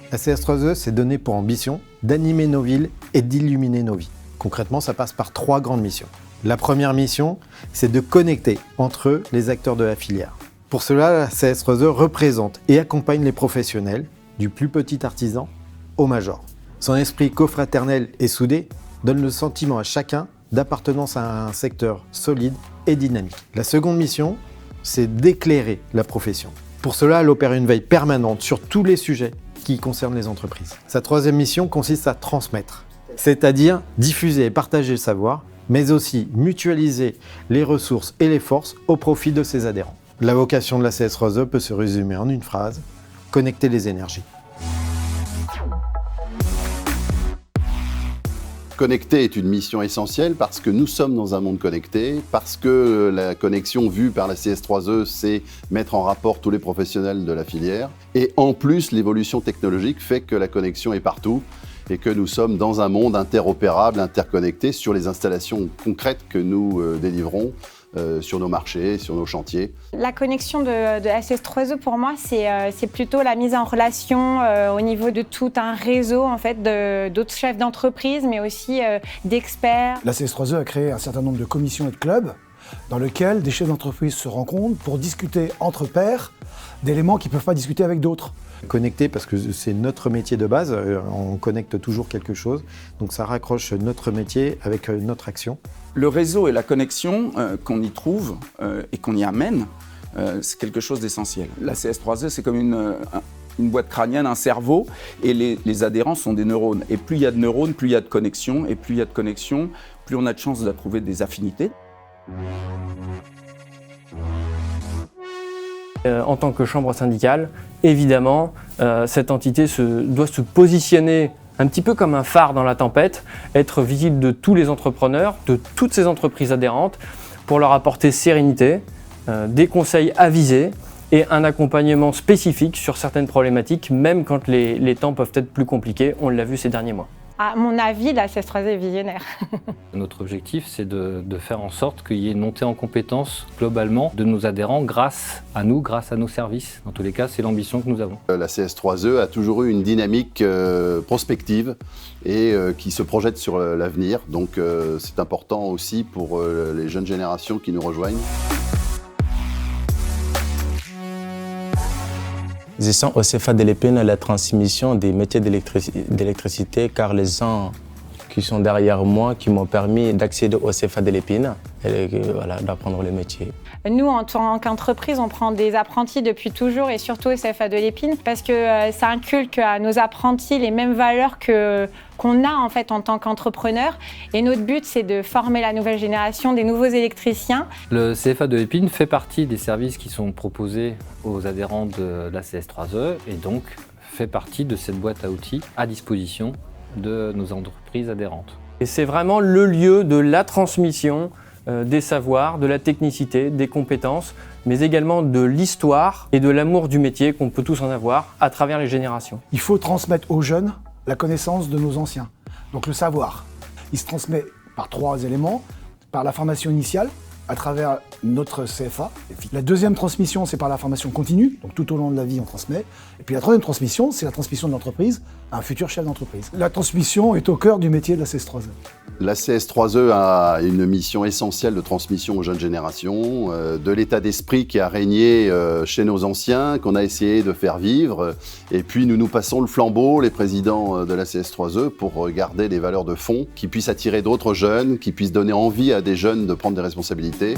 La CS3E s'est donné pour ambition d'animer nos villes et d'illuminer nos vies. Concrètement, ça passe par 3 grandes missions. La première mission, c'est de connecter entre eux les acteurs de la filière. Pour cela, la CS3E représente et accompagne les professionnels, du plus petit artisan au major. Son esprit cofraternel et soudé donne le sentiment à chacun d'appartenance à un secteur solide et dynamique. La seconde mission, c'est d'éclairer la profession. Pour cela, elle opère une veille permanente sur tous les sujets qui concernent les entreprises. Sa troisième mission consiste à transmettre, c'est-à-dire diffuser et partager le savoir, mais aussi mutualiser les ressources et les forces au profit de ses adhérents. La vocation de la CS3E peut se résumer en une phrase: connecter les énergies. Connecter est une mission essentielle parce que nous sommes dans un monde connecté, parce que la connexion vue par la CS3E, c'est mettre en rapport tous les professionnels de la filière. Et en plus, l'évolution technologique fait que la connexion est partout et que nous sommes dans un monde interopérable, interconnecté sur les installations concrètes que nous délivrons sur nos marchés, sur nos chantiers. La connexion de la CS3E, pour moi, c'est plutôt la mise en relation au niveau de tout un réseau en fait, d'autres chefs d'entreprise, mais aussi d'experts. La CS3E a créé un certain nombre de commissions et de clubs dans lesquels des chefs d'entreprise se rencontrent pour discuter entre pairs d'éléments qu'ils ne peuvent pas discuter avec d'autres. Connecter, parce que c'est notre métier de base, on connecte toujours quelque chose, donc ça raccroche notre métier avec notre action. Le réseau et la connexion qu'on y trouve et qu'on y amène, c'est quelque chose d'essentiel. La CS3E, c'est comme une boîte crânienne, un cerveau, et les adhérents sont des neurones. Et plus il y a de neurones, plus il y a de connexions, et plus il y a de connexions, plus on a de chances de trouver des affinités. En tant que chambre syndicale, évidemment, cette entité doit se positionner un petit peu comme un phare dans la tempête, être visible de tous les entrepreneurs, de toutes ces entreprises adhérentes, pour leur apporter sérénité, des conseils avisés et un accompagnement spécifique sur certaines problématiques, même quand les temps peuvent être plus compliqués, on l'a vu ces derniers mois. À mon avis, la CS3E est visionnaire. Notre objectif, c'est de faire en sorte qu'il y ait une montée en compétences globalement de nos adhérents grâce à nous, grâce à nos services. Dans tous les cas, c'est l'ambition que nous avons. La CS3E a toujours eu une dynamique prospective et qui se projette sur l'avenir. Donc c'est important aussi pour les jeunes générations qui nous rejoignent. Je sens au CFA de l'Épine la transmission des métiers d'électricité car les gens qui sont derrière moi qui m'ont permis d'accéder au CFA de l'Épine et voilà, d'apprendre le métier. Nous, en tant qu'entreprise, on prend des apprentis depuis toujours et surtout au CFA de l'Épine parce que ça inculque à nos apprentis les mêmes valeurs qu'on a en fait en tant qu'entrepreneur. Et notre but, c'est de former la nouvelle génération des nouveaux électriciens. Le CFA de l'Épine fait partie des services qui sont proposés aux adhérents de la CS3E et donc fait partie de cette boîte à outils à disposition de nos entreprises adhérentes. Et c'est vraiment le lieu de la transmission des savoirs, de la technicité, des compétences, mais également de l'histoire et de l'amour du métier qu'on peut tous en avoir à travers les générations. Il faut transmettre aux jeunes la connaissance de nos anciens, donc le savoir. Il se transmet par 3 éléments, par la formation initiale, à travers notre CFA. La deuxième transmission, c'est par la formation continue, donc tout au long de la vie, on transmet. Et puis la troisième transmission, c'est la transmission de l'entreprise à un futur chef d'entreprise. La transmission est au cœur du métier de la CS3E. La CS3E a une mission essentielle de transmission aux jeunes générations, de l'état d'esprit qui a régné chez nos anciens, qu'on a essayé de faire vivre. Et puis nous passons le flambeau, les présidents de la CS3E, pour garder des valeurs de fond qui puissent attirer d'autres jeunes, qui puissent donner envie à des jeunes de prendre des responsabilités.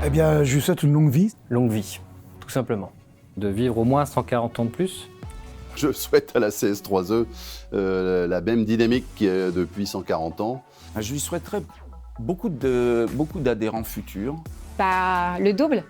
Eh bien, je vous souhaite une longue vie. Longue vie, tout simplement. De vivre au moins 140 ans de plus. Je souhaite à la CS3E la même dynamique depuis 140 ans. Je lui souhaiterais beaucoup d'adhérents futurs. Le double.